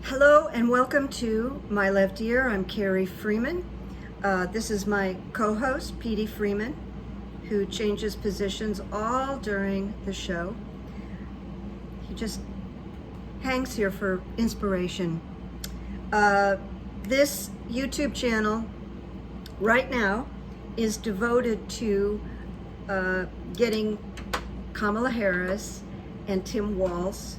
Hello and welcome to My Left Ear. I'm Carrie Freeman. This is my co-host, Petey Freeman, who changes positions all during the show. He just hangs here for inspiration. This YouTube channel right now is devoted to getting Kamala Harris and Tim Walz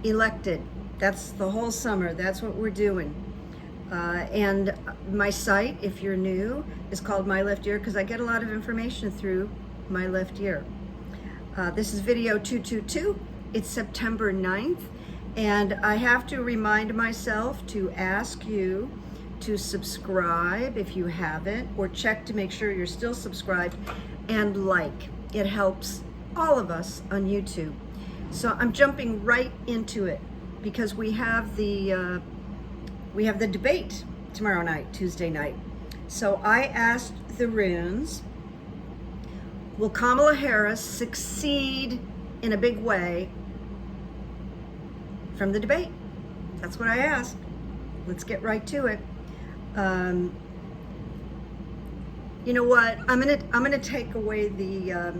elected. That's the whole summer. That's what we're doing. And my site, if you're new, is called My Left Ear because I get a lot of information through my left ear. This is video 222. It's September 9th. And I have to remind myself to ask you to subscribe if you haven't, or check to make sure you're still subscribed, and like. It helps all of us on YouTube. So I'm jumping right into it because we have the debate tomorrow night, Tuesday night. So I asked the runes, will Kamala Harris succeed in a big way from the debate? That's what I asked. Let's get right to it. You know what? I'm gonna take away the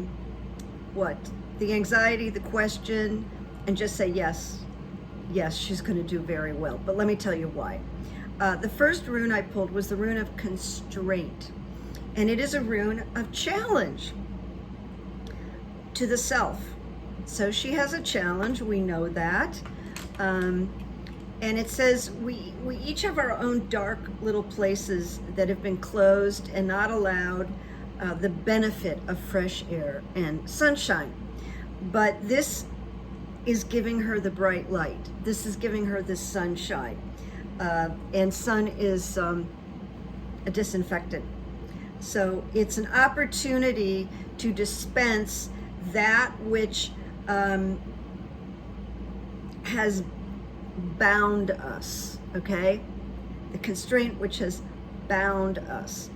the anxiety, the question, and just say yes. Yes, she's going to do very well. But let me tell you why. The first rune I pulled was the rune of constraint, and it is a rune of challenge to the self. So she has a challenge. We know that. And it says we each have our own dark little places that have been closed and not allowed the benefit of fresh air and sunshine. But this is giving her the bright light. This is giving her the sunshine. And sun is a disinfectant. So it's an opportunity to dispense that which has bound us, okay? The constraint which has bound us.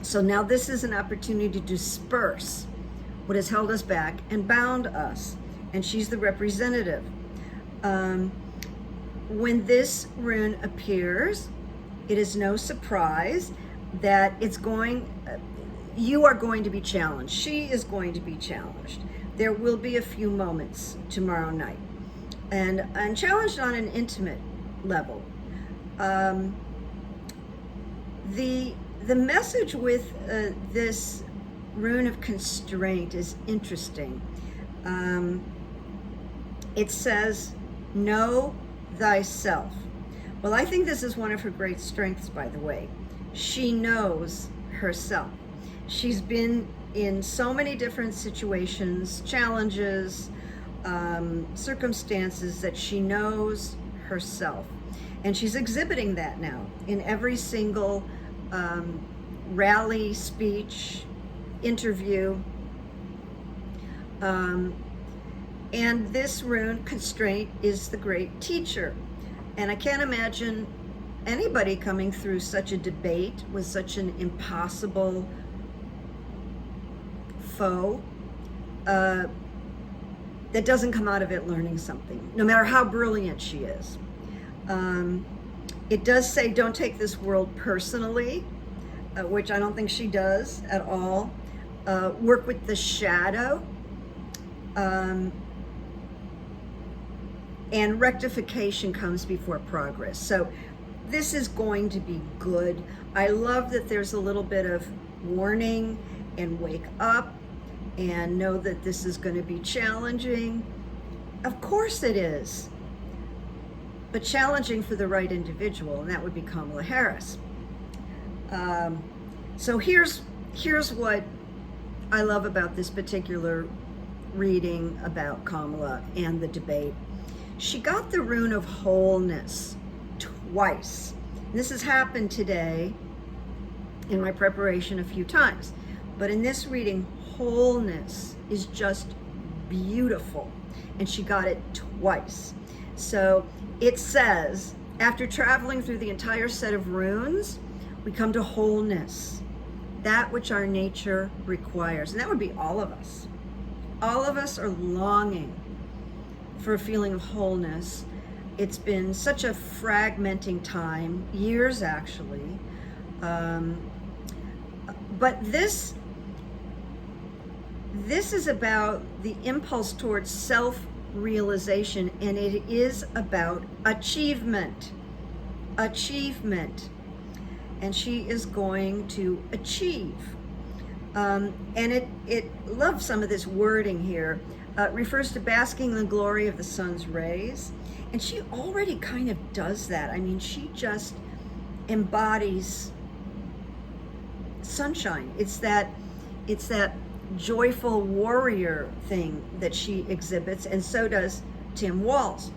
So now this is an opportunity to disperse what has held us back and bound us. And she's the representative. When this rune appears, it is no surprise that you are going to be challenged. She is going to be challenged. There will be a few moments tomorrow night. And challenged on an intimate level. The message with this rune of constraint is interesting. It says, know thyself. Well, I think this is one of her great strengths, by the way. She knows herself. She's been in so many different situations, challenges, circumstances that she knows herself. And she's exhibiting that now in every single rally, speech, interview. And this rune, constraint, is the great teacher. And I can't imagine anybody coming through such a debate with such an impossible foe that doesn't come out of it learning something, no matter how brilliant she is. It does say, don't take this world personally, which I don't think she does at all. Work with the shadow. And rectification comes before progress. So this is going to be good. I love that there's a little bit of warning and wake up and know that this is going to be challenging. Of course it is. But challenging for the right individual, and that would be Kamala Harris. So here's what I love about this particular reading about Kamala and the debate. She got the rune of wholeness twice. This has happened today in my preparation a few times. But in this reading, wholeness is just beautiful. And she got it twice. So it says, after traveling through the entire set of runes, we come to wholeness, that which our nature requires. And that would be all of us. All of us are longing for a feeling of wholeness. It's been such a fragmenting time, years actually. But this is about the impulse towards self-realization, and it is about achievement. Achievement. And she is going to achieve. And it loves some of this wording here. It refers to basking in the glory of the sun's rays. And she already kind of does that. I mean, she just embodies sunshine. It's that joyful warrior thing that she exhibits, and so does Tim Walls.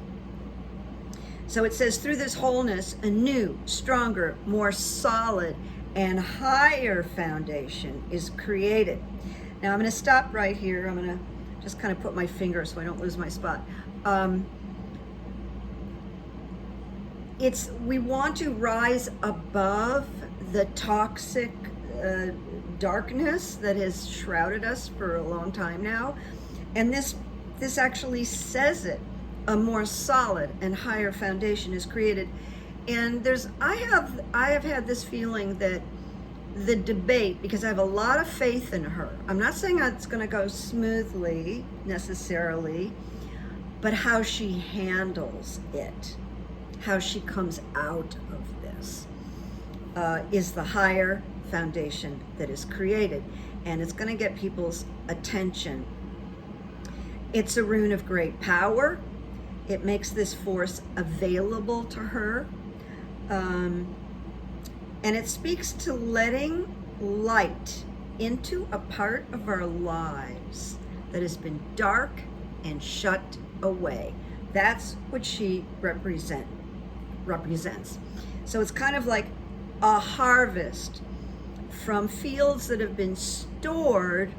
So it says, through this wholeness, a new, stronger, more solid, and higher foundation is created. Now I'm going to stop right here. I'm going to just kind of put my finger so I don't lose my spot. We want to rise above the toxic darkness that has shrouded us for a long time now, and this actually says it. A more solid and higher foundation is created. And I have had this feeling that the debate, because I have a lot of faith in her, I'm not saying it's going to go smoothly necessarily, but how she handles it, how she comes out of this, is the higher foundation that is created, and it's going to get people's attention. It's a rune of great power. It makes this force available to her. And it speaks to letting light into a part of our lives that has been dark and shut away. That's what she represents. So it's kind of like a harvest from fields that have been stored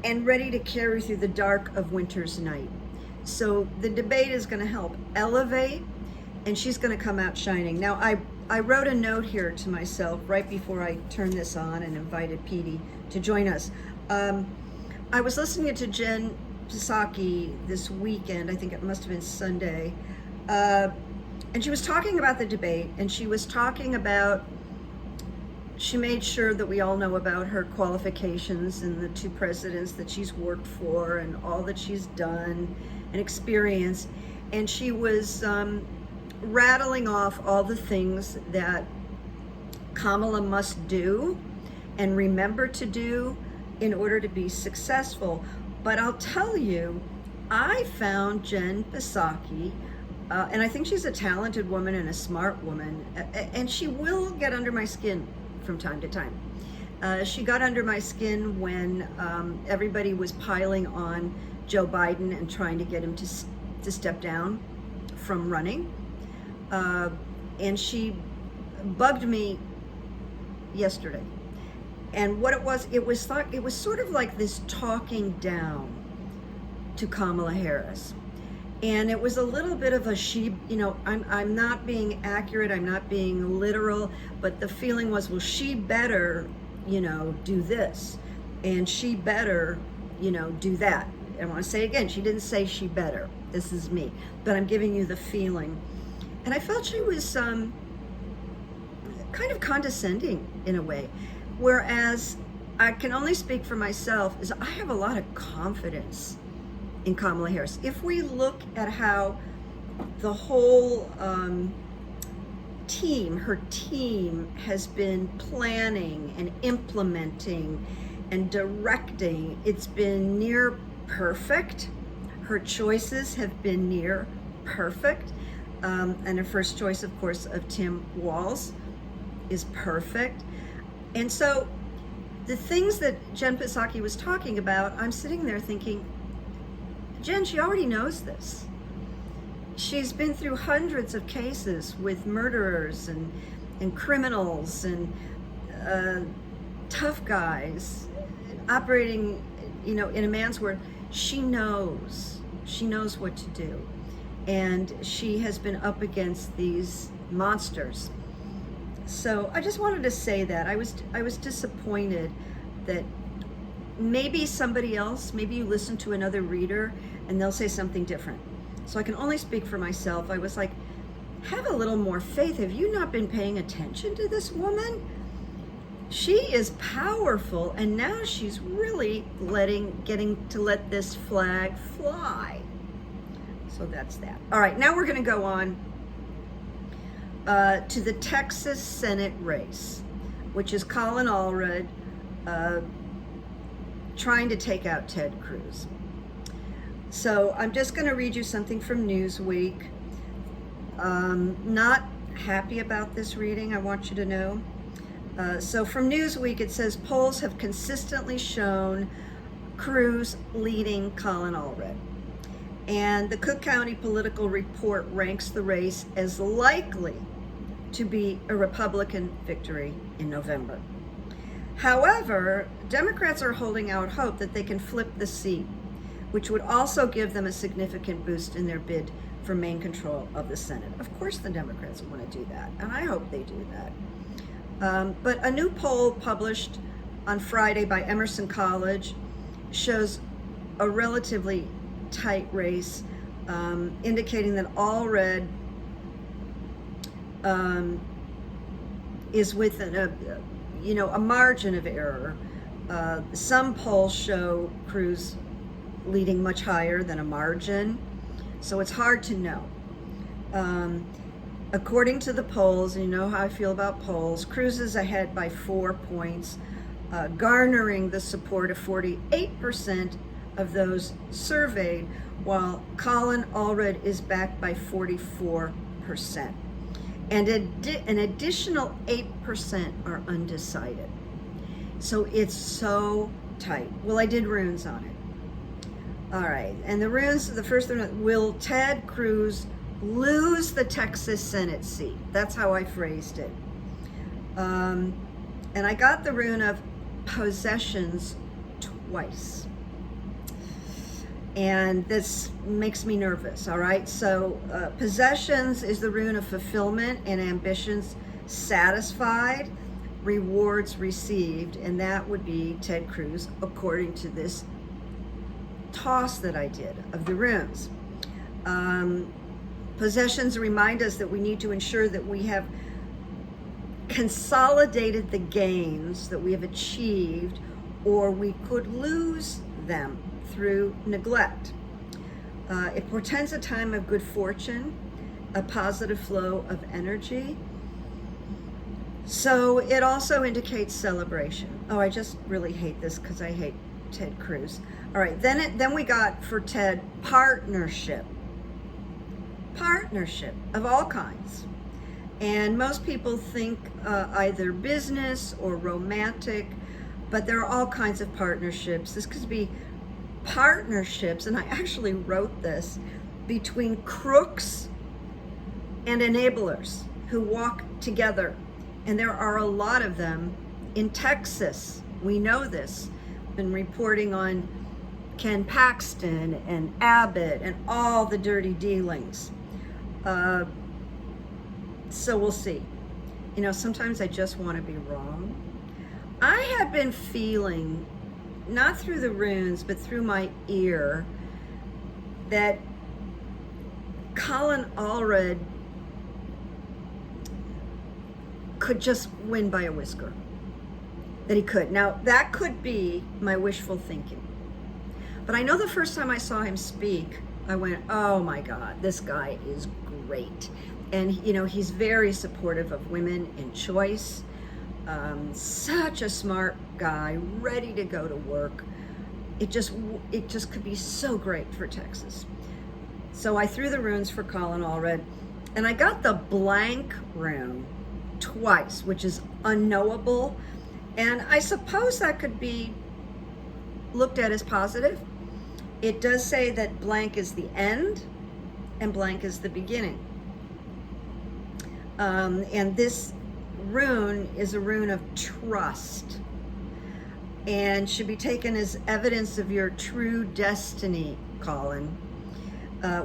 and ready to carry through the dark of winter's night. So the debate is going to help elevate, and she's going to come out shining. Now, I wrote a note here to myself right before I turned this on and invited Petey to join us. I was listening to Jen Psaki this weekend. I think it must have been Sunday. And she was talking about the debate, and she was talking about, she made sure that we all know about her qualifications and the two presidents that she's worked for and all that she's done and experienced. And she was rattling off all the things that Kamala must do and remember to do in order to be successful. But I'll tell you, I found Jen Psaki, and I think she's a talented woman and a smart woman, and she will get under my skin from time to time. She got under my skin when everybody was piling on Joe Biden and trying to get him to step down from running. And she bugged me yesterday. And what it was sort of like this talking down to Kamala Harris. And it was a little bit of a I'm not being accurate, I'm not being literal, but the feeling was, well, she better, do this, and she better, do that. I want to say again, she didn't say she better. This is me, but I'm giving you the feeling. And I felt she was kind of condescending in a way, whereas I can only speak for myself, is I have a lot of confidence in Kamala Harris. If we look at how the whole her team has been planning and implementing and directing, it's been near perfect. Her choices have been near perfect. And her first choice, of course, of Tim Walls is perfect. And so the things that Jen Psaki was talking about, I'm sitting there thinking, Jen, she already knows this. She's been through hundreds of cases with murderers and criminals and tough guys operating, in a man's world. She knows what to do. And she has been up against these monsters. So I just wanted to say that. I was disappointed that maybe somebody else, maybe you listen to another reader and they'll say something different. So I can only speak for myself. I was like, have a little more faith. Have you not been paying attention to this woman? She is powerful, and now she's really getting to let this flag fly. So that's that. All right, now we're going to go on to the Texas Senate race, which is Colin Allred trying to take out Ted Cruz. So I'm just going to read you something from Newsweek. Not happy about this reading, I want you to know. So from Newsweek, it says polls have consistently shown Cruz leading Colin Allred. And the Cook County Political Report ranks the race as likely to be a Republican victory in November. However, Democrats are holding out hope that they can flip the seat, which would also give them a significant boost in their bid for main control of the Senate. Of course the Democrats want to do that, and I hope they do that. But a new poll published on Friday by Emerson College shows a relatively tight race, indicating that Allred is within a margin of error. Some polls show Cruz leading much higher than a margin, so it's hard to know. According to the polls, and you know how I feel about polls, Cruz is ahead by 4 points, garnering the support of 48% of those surveyed, while Colin Allred is backed by 44%. And an additional 8% are undecided. So it's so tight. Well, I did runes on it. All right, and the runes, the first one, will Ted Cruz lose the Texas Senate seat? That's how I phrased it. And I got the rune of possessions twice. And this makes me nervous, all right? So possessions is the rune of fulfillment and ambitions satisfied, rewards received, and that would be Ted Cruz, according to this toss that I did of the runes. Possessions remind us that we need to ensure that we have consolidated the gains that we have achieved, or we could lose them through neglect. It portends a time of good fortune, a positive flow of energy. So it also indicates celebration. Oh, I just really hate this because I hate Ted Cruz. All right, then we got for Ted partnership. Partnership of all kinds. And most people think either business or romantic, but there are all kinds of partnerships. This could be partnerships, and I actually wrote this, between crooks and enablers who walk together. And there are a lot of them in Texas. We know this. Been reporting on Ken Paxton and Abbott and all the dirty dealings. So we'll see. You know, sometimes I just want to be wrong. I have been feeling, not through the runes, but through my ear, that Colin Allred could just win by a whisker. That he could. Now, that could be my wishful thinking. But I know the first time I saw him speak, I went, oh my God, this guy is great. And, you know, he's very supportive of women in choice. Such a smart guy, ready to go to work. It just could be so great for Texas. So I threw the runes for Colin Allred, and I got the blank rune twice, which is unknowable. And I suppose that could be looked at as positive. It does say that blank is the end and blank is the beginning. And this rune is a rune of trust and should be taken as evidence of your true destiny, Colin,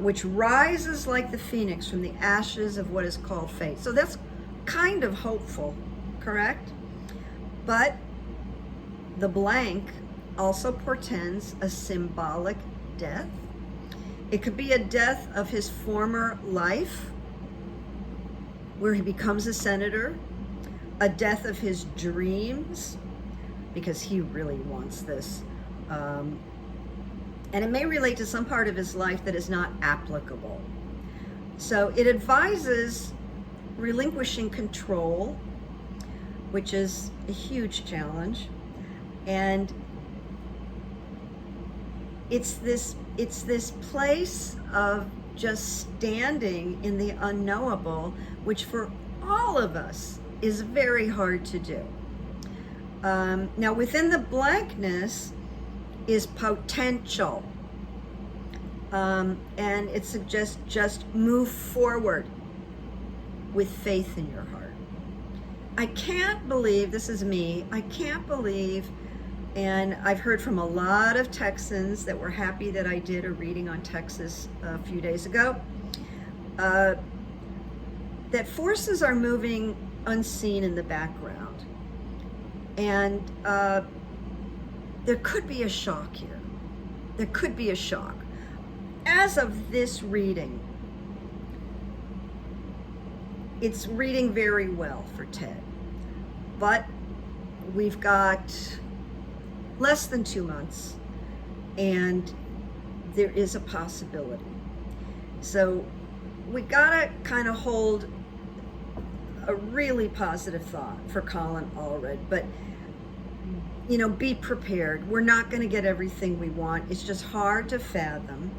which rises like the phoenix from the ashes of what is called fate. So that's kind of hopeful, correct? But the blank also portends a symbolic death. It could be a death of his former life, where he becomes a senator, a death of his dreams, because he really wants this. And it may relate to some part of his life that is not applicable. So it advises relinquishing control, which is a huge challenge. And it's this place of just standing in the unknowable, which for all of us is very hard to do. Now within the blankness is potential. And it suggests just move forward with faith in your heart. I can't believe, this is me, I can't believe, and I've heard from a lot of Texans that were happy that I did a reading on Texas a few days ago, that forces are moving unseen in the background. And there could be a shock here. There could be a shock. As of this reading, it's reading very well for Ted, but we've got less than 2 months and there is a possibility. So we gotta kind of hold a really positive thought for Colin Allred, but you know, be prepared. We're not going to get everything we want. It's just hard to fathom.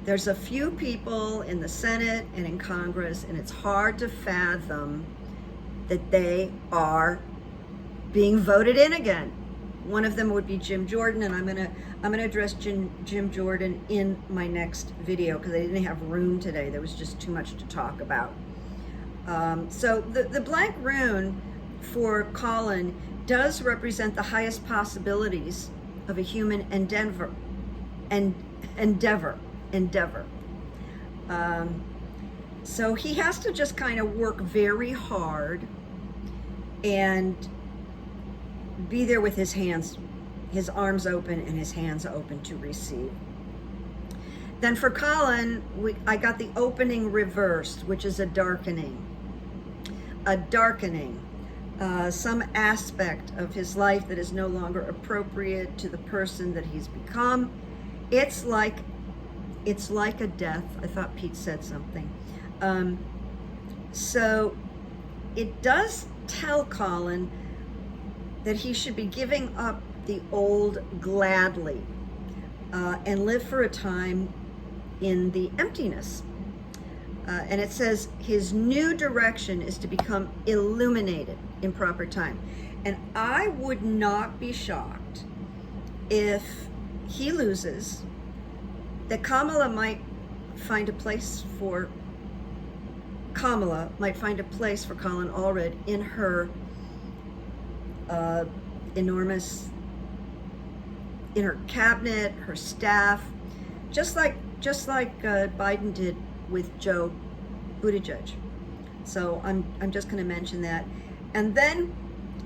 There's a few people in the Senate and in Congress, and it's hard to fathom that they are being voted in again. One of them would be Jim Jordan, and I'm gonna address Jim Jordan in my next video because I didn't have room today. There was just too much to talk about. So the blank rune for Colin does represent the highest possibilities of a human endeavor. So he has to just kind of work very hard and be there with his arms open and his hands open to receive. Then for Colin, I got the opening reversed, which is a darkening. Some aspect of his life that is no longer appropriate to the person that he's become. It's like a death. I thought Pete said something. So it does tell Colin that he should be giving up the old gladly and live for a time in the emptiness. And it says his new direction is to become illuminated in proper time. And I would not be shocked if he loses, that Kamala might find a place for Colin Allred in her enormous, in her cabinet, her staff, just like Biden did with Joe Buttigieg. So I'm just going to mention that. And then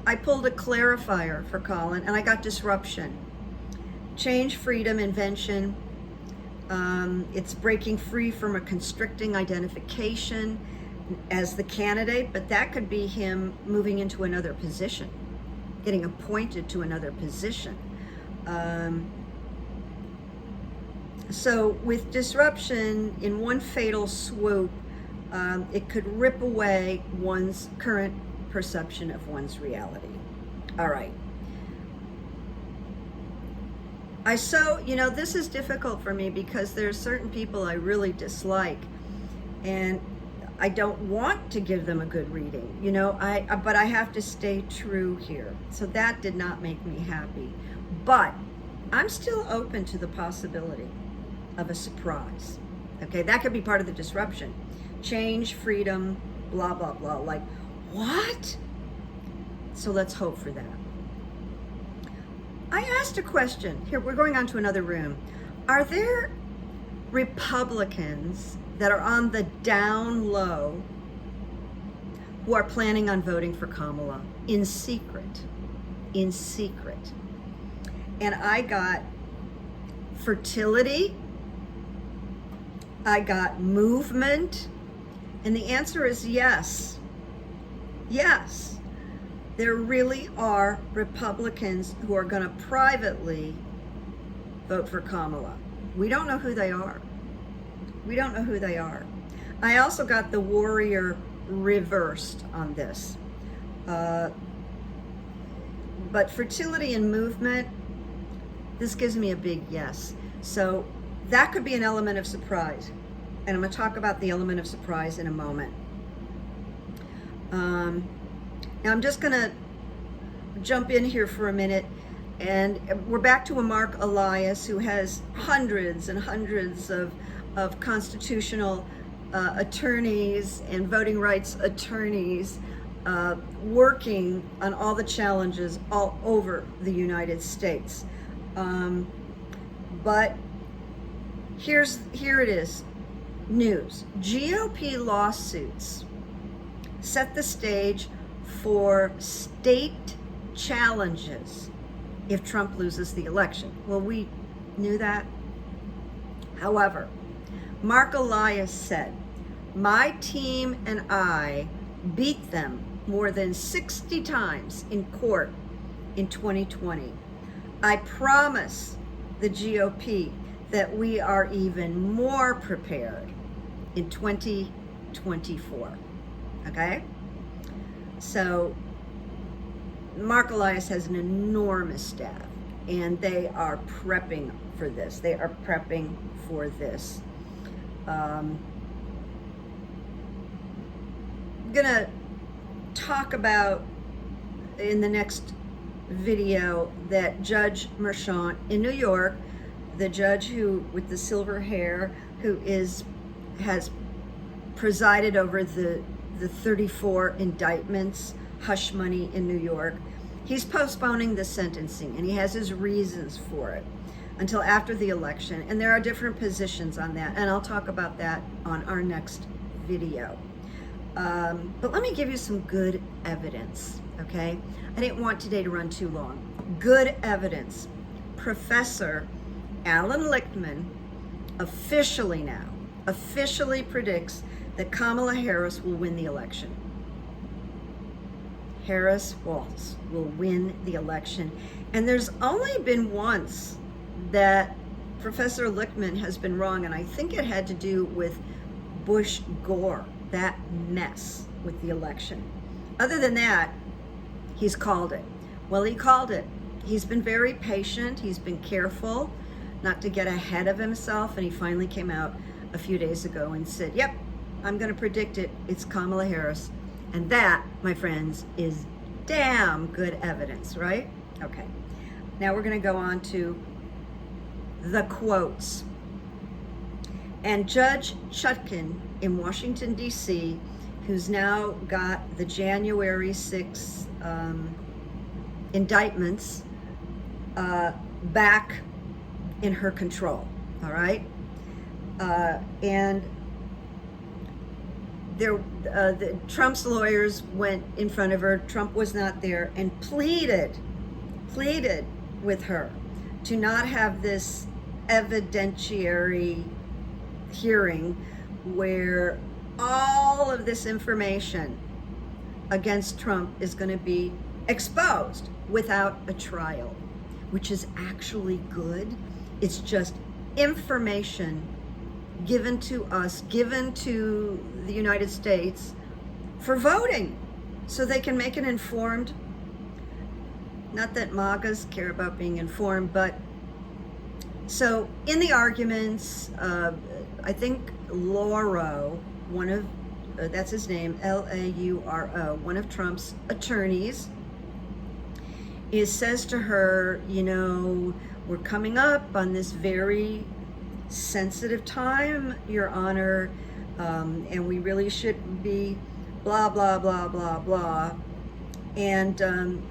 I pulled a clarifier for Colin, and I got disruption, change, freedom, invention. It's breaking free from a constricting identification as the candidate, but that could be him moving into another position, getting appointed to another position. So with disruption in one fatal swoop, it could rip away one's current perception of one's reality. All right. This is difficult for me because there's certain people I really dislike, and I don't want to give them a good reading, but I have to stay true here. So that did not make me happy, but I'm still open to the possibility of a surprise. Okay, that could be part of the disruption. Change, freedom, blah, blah, blah. Like, what? So let's hope for that. I asked a question. Here, we're going on to another room. Are there Republicans that are on the down low who are planning on voting for Kamala in secret? and I got fertility, I got movement, and the answer is yes. Yes, there really are Republicans who are going to privately vote for Kamala. We don't know who they are. We don't know who they are. I also got the warrior reversed on this. But fertility and movement, this gives me a big yes. So that could be an element of surprise. And I'm going to talk about the element of surprise in a moment. Now I'm just going to jump in here for a minute. And we're back to a Mark Elias who has hundreds and hundreds of constitutional attorneys and voting rights attorneys working on all the challenges all over the United States. But here it is, news. GOP lawsuits set the stage for state challenges if Trump loses the election. Well, we knew that. However, Mark Elias said, "My team and I beat them more than 60 times in court in 2020. I promise the GOP that we are even more prepared in 2024. Okay? So Mark Elias has an enormous staff, and they are prepping for this. They are prepping for this. I'm gonna talk about in the next video that Judge Merchant in New York, the judge who with the silver hair, who has presided over the 34 indictments, hush money in New York, he's postponing the sentencing, and he has his reasons for it until after the election. And there are different positions on that, and I'll talk about that on our next video. But let me give you some good evidence, okay? I didn't want today to run too long. Good evidence. Professor Alan Lichtman officially predicts that Kamala Harris will win the election. Harris Waltz will win the election. And there's only been once that Professor Lichtman has been wrong, and I think it had to do with Bush Gore, that mess with the election. Other than that, he's called it. Well, he called it. He's been very patient. He's been careful not to get ahead of himself, and he finally came out a few days ago and said, yep, I'm going to predict it. It's Kamala Harris. And that, my friends, is damn good evidence, right? Okay. Now we're going to go on to the quotes. And Judge Chutkan in Washington, D.C., who's now got the January 6th indictments back in her control, all right? And Trump's lawyers went in front of her. Trump was not there, and pleaded with her to not have this evidentiary hearing where all of this information against Trump is going to be exposed without a trial, which is actually good. It's just information given to us, given to the United States for voting, so they can make an informed, not that MAGAs care about being informed, but so in the arguments, I think Lauro, one of, that's his name, Lauro, one of Trump's attorneys, says to her, you know, we're coming up on this very sensitive time, Your Honor, and we really shouldn't be blah, blah, blah, blah, blah. And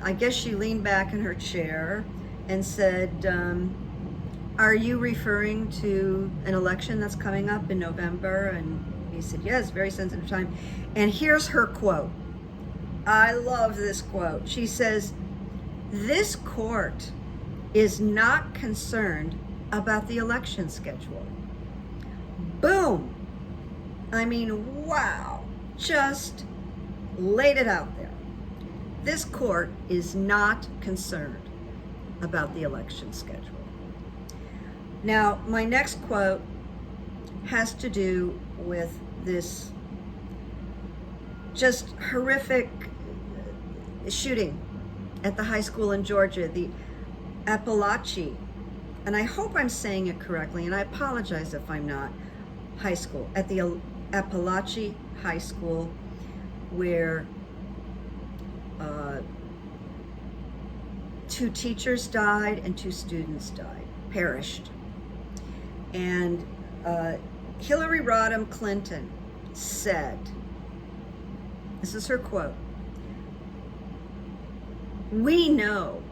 I guess she leaned back in her chair and said, are you referring to an election that's coming up in November? And he said, yes, very sensitive time. And here's her quote. I love this quote. She says, this court is not concerned about the election schedule. Boom. I mean, wow. Just laid it out there. This court is not concerned about the election schedule. Now, my next quote has to do with this just horrific shooting at the high school in Georgia, the APATHY, and I hope I'm saying it correctly, and I apologize if I'm not, high school, at the APATHY High School, where 2 teachers died and 2 students died, perished. And Hillary Rodham Clinton said, this is her quote, "We know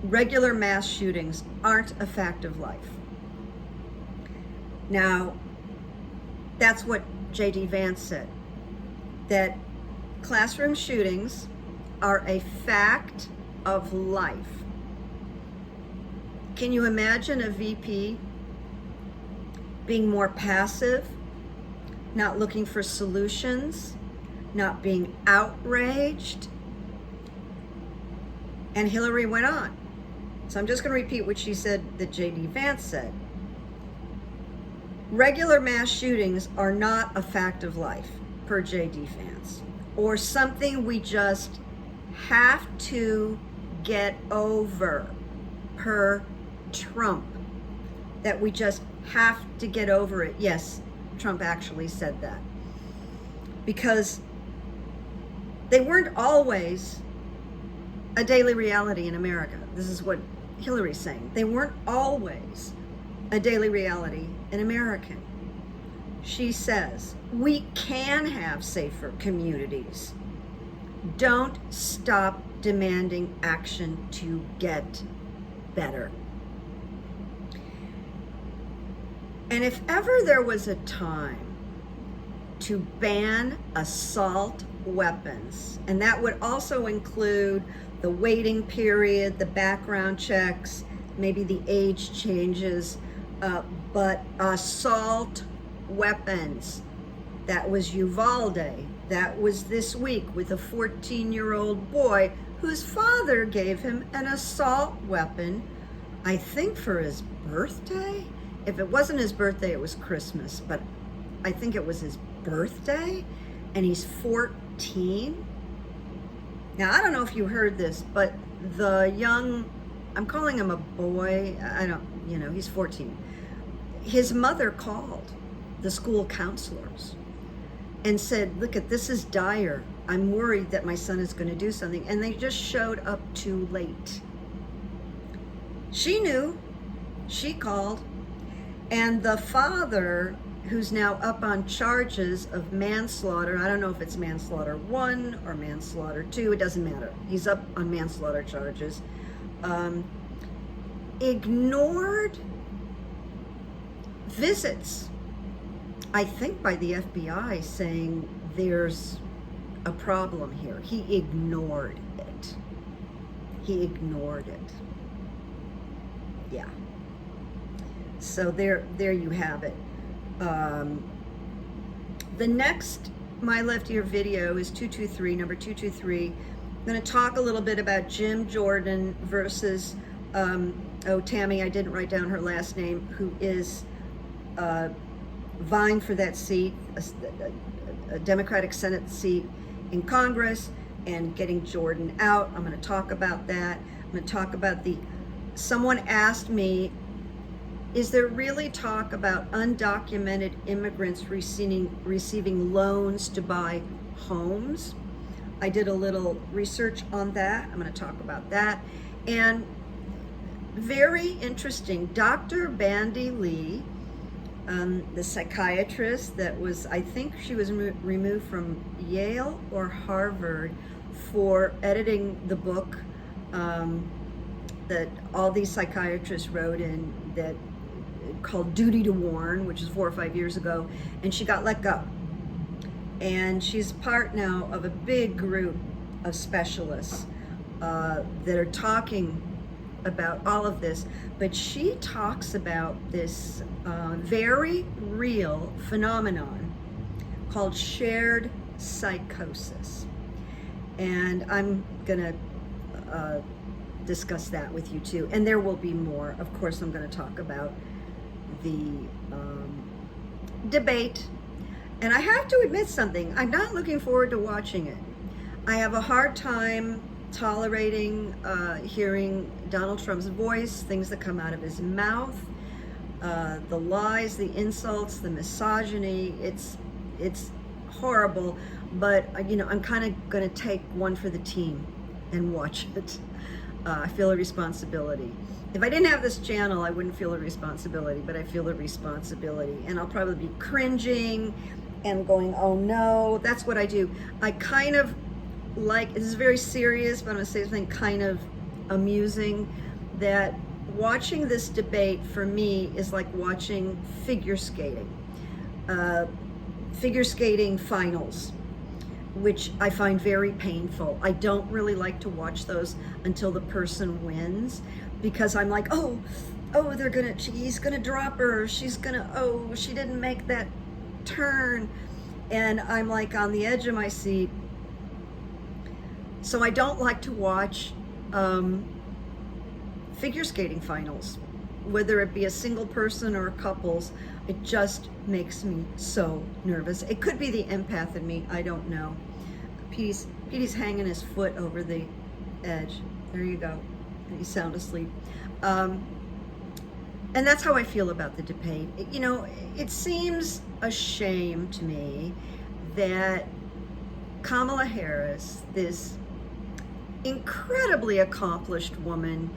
regular mass shootings aren't a fact of life." Now, that's what J.D. Vance said, that classroom shootings are a fact of life. Can you imagine a VP being more passive, not looking for solutions, not being outraged? And Hillary went on. So I'm just going to repeat what she said that J.D. Vance said. Regular mass shootings are not a fact of life, per J.D. Vance, or something we just have to get over, per Trump, that we just have to get over it. Yes, Trump actually said that. Because they weren't always a daily reality in America. This is what Hillary's saying. They weren't always a daily reality in America. She says, we can have safer communities. Don't stop demanding action to get better. And if ever there was a time to ban assault weapons, and that would also include the waiting period, the background checks, maybe the age changes, but assault weapons, that was Uvalde. That was this week with a 14-year-old boy whose father gave him an assault weapon, I think for his birthday. If it wasn't his birthday, it was Christmas, but I think it was his birthday, and he's 14. Now, I don't know if you heard this, but the young, I'm calling him a boy, he's 14. His mother called the school counselors and said, look, this is dire. I'm worried that my son is going to do something. And they just showed up too late. She knew, she called, and the father, who's now up on charges of manslaughter, I don't know if it's manslaughter 1 or manslaughter 2, it doesn't matter. He's up on manslaughter charges, ignored visits, I think by the FBI, saying there's a problem here. He ignored it. He ignored it. Yeah. So there you have it. The next My Left Ear video is 223, number 223. I'm going to talk a little bit about Jim Jordan versus, Tammy, I didn't write down her last name, who is vying for that seat, a Democratic Senate seat in Congress, and getting Jordan out. I'm going to talk about that. I'm going to talk about someone asked me, is there really talk about undocumented immigrants receiving loans to buy homes? I did a little research on that. I'm going to talk about that. And very interesting, Dr. Bandy Lee, the psychiatrist that was, I think she was removed from Yale or Harvard for editing the book that all these psychiatrists wrote in, that called Duty to Warn, which is 4 or 5 years ago, and she got let go. And she's part now of a big group of specialists that are talking about all of this, but she talks about this very real phenomenon called shared psychosis. And I'm gonna discuss that with you too. And there will be more. Of course, I'm gonna talk about the debate. And I have to admit something, I'm not looking forward to watching it. I have a hard time tolerating hearing Donald Trump's voice, things that come out of his mouth, the lies, the insults, the misogyny. It's horrible, but you know, I'm kind of going to take one for the team and watch it. I feel a responsibility. If I didn't have this channel, I wouldn't feel a responsibility, but I feel a responsibility, and I'll probably be cringing and going, oh no. That's what I do. I kind of like, this is very serious, but I'm gonna say something kind of amusing, that watching this debate for me is like watching figure skating finals, which I find very painful. I don't really like to watch those until the person wins, because I'm like, oh, he's gonna drop her, she's gonna, oh, she didn't make that turn, and I'm like on the edge of my seat. So I don't like to watch figure skating finals, whether it be a single person or couples. It just makes me so nervous. It could be the empath in me, I don't know. Petey's hanging his foot over the edge. There you go. He's sound asleep. And that's how I feel about the debate. You know, it seems a shame to me that Kamala Harris, this incredibly accomplished woman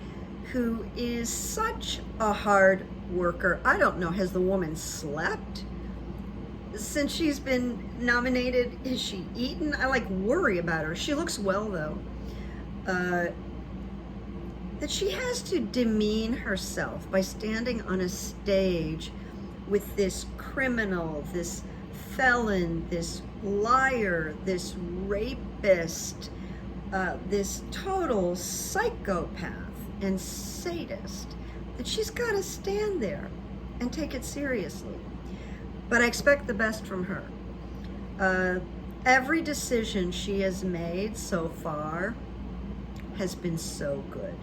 who is such a hard worker. I don't know, has the woman slept since she's been nominated? Has she eaten? I like worry about her. She looks well though. That she has to demean herself by standing on a stage with this criminal, this felon, this liar, this rapist, this total psychopath and sadist, that she's got to stand there and take it seriously. But I expect the best from her. Every decision she has made so far has been so good.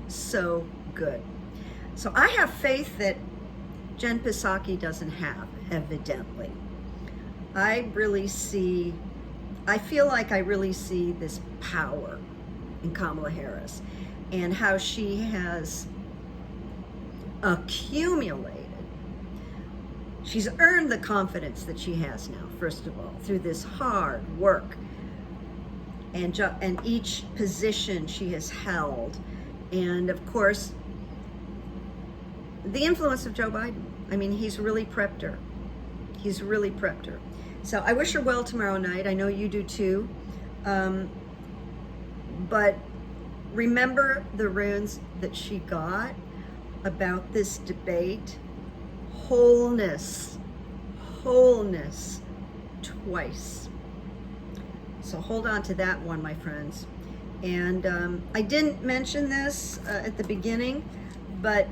So good. So I have faith that Jen Psaki doesn't have, evidently. I feel like I really see this power in Kamala Harris and how she has accumulated. She's earned the confidence that she has now, first of all, through this hard work and each position she has held. And of course, the influence of Joe Biden. I mean, he's really prepped her. He's really prepped her. So I wish her well tomorrow night. I know you do too. But remember the runes that she got about this debate. Wholeness. Wholeness. Twice. So hold on to that one, my friends. And I didn't mention this at the beginning, but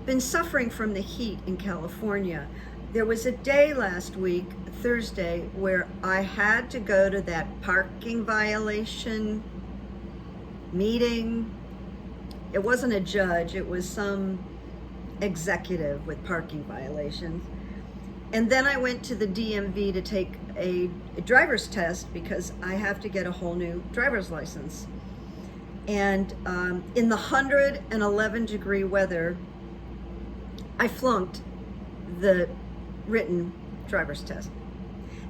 been suffering from the heat in California. There was a day last week, Thursday, where I had to go to that parking violation meeting. It wasn't a judge, it was some executive with parking violations. And then I went to the DMV to take a driver's test because I have to get a whole new driver's license. And in the 111 degree weather, I flunked the written driver's test.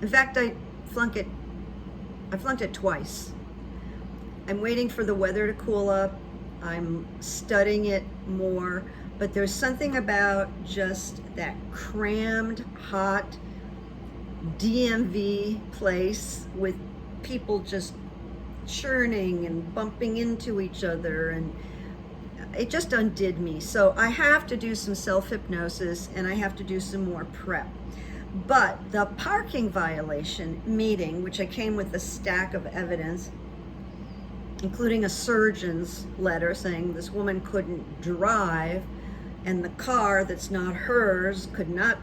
In fact, I flunked it twice. I'm waiting for the weather to cool up. I'm studying it more, but there's something about just that crammed, hot DMV place with people just churning and bumping into each other, and it just undid me. So I have to do some self-hypnosis and I have to do some more prep. But the parking violation meeting, which I came with a stack of evidence, including a surgeon's letter saying this woman couldn't drive and the car that's not hers could not,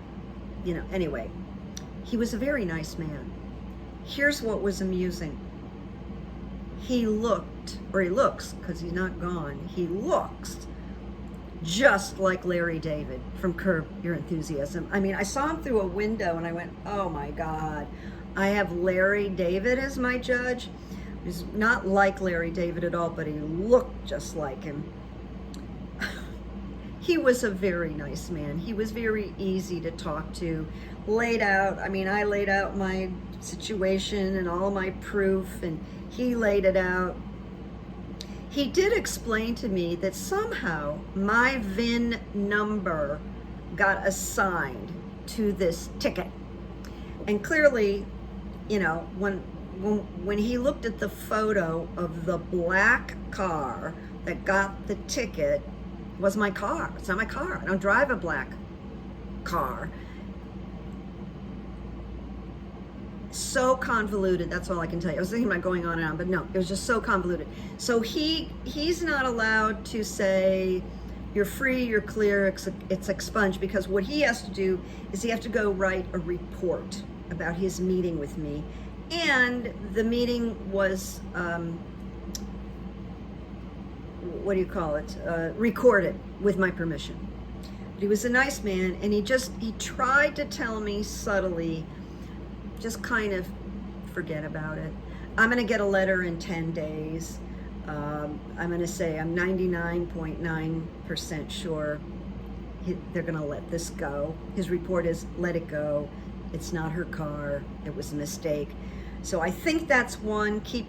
anyway. He was a very nice man. Here's what was amusing. He looks, because he's not gone, he looks just like Larry David from Curb Your Enthusiasm. I mean, I saw him through a window and I went, oh my God, I have Larry David as my judge. He's not like Larry David at all, but he looked just like him. He was a very nice man. He was very easy to talk to. I laid out my situation and all my proof, and he laid it out. He did explain to me that somehow my VIN number got assigned to this ticket. And clearly, when he looked at the photo of the black car that got the ticket, it was my car. It's not my car. I don't drive a black car. So convoluted, that's all I can tell you. I was thinking about going on and on, but no, it was just so convoluted. So he's not allowed to say, you're free, you're clear, it's expunged, because what he has to do is he has to go write a report about his meeting with me. And the meeting was, recorded with my permission. But he was a nice man, and he tried to tell me subtly, just kind of forget about it. I'm gonna get a letter in 10 days. I'm gonna say I'm 99.9% sure they're gonna let this go. His report is, let it go. It's not her car, it was a mistake. So I think that's one. Keep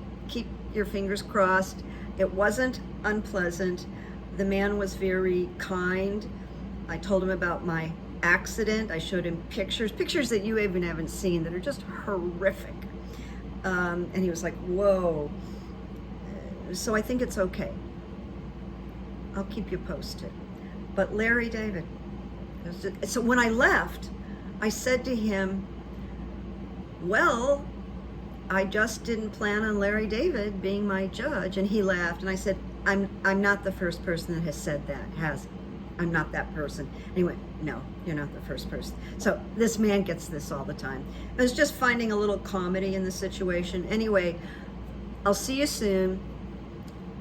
your fingers crossed. It wasn't unpleasant. The man was very kind. I told him about my accident. I showed him pictures that you even haven't seen, that are just horrific. And he was like, whoa. So I think it's okay. I'll keep you posted. But Larry David, so when I left, I said to him, well, I just didn't plan on Larry David being my judge. And he laughed, and I said, I'm not the first person that has said that, I'm not that person. And he went, no, you're not the first person. So this man gets this all the time. I was just finding a little comedy in the situation. Anyway, I'll see you soon.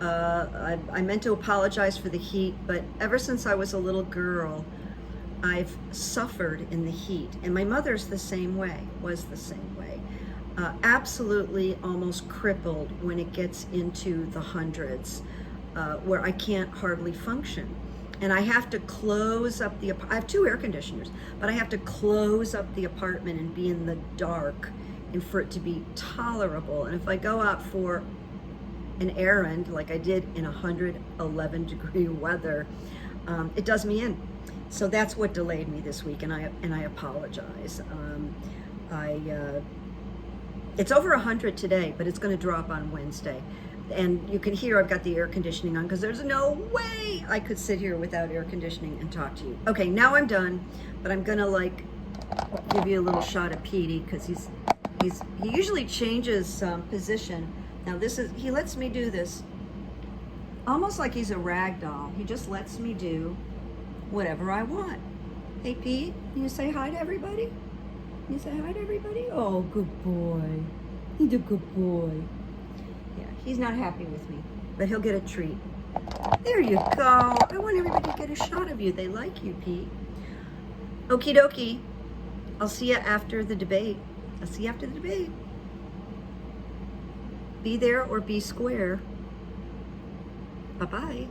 I meant to apologize for the heat, but ever since I was a little girl, I've suffered in the heat. And my mother's the same way, was the same way. Absolutely almost crippled when it gets into the hundreds, where I can't hardly function. And I have to close up I have 2 air conditioners, but I have to close up the apartment and be in the dark, and for it to be tolerable. And if I go out for an errand, like I did in 111-degree weather, it does me in. So that's what delayed me this week, and I apologize. It's over 100 today, but it's going to drop on Wednesday. And you can hear I've got the air conditioning on, because there's no way I could sit here without air conditioning and talk to you. Okay, now I'm done, but I'm gonna give you a little shot of Petey, because he usually changes position. Now he lets me do this almost like he's a rag doll. He just lets me do whatever I want. Hey Pete, can you say hi to everybody? Can you say hi to everybody? Oh, good boy. He's a good boy. He's not happy with me, but he'll get a treat. There you go. I want everybody to get a shot of you. They like you, Pete. Okie dokie. I'll see you after the debate. Be there or be square. Bye-bye.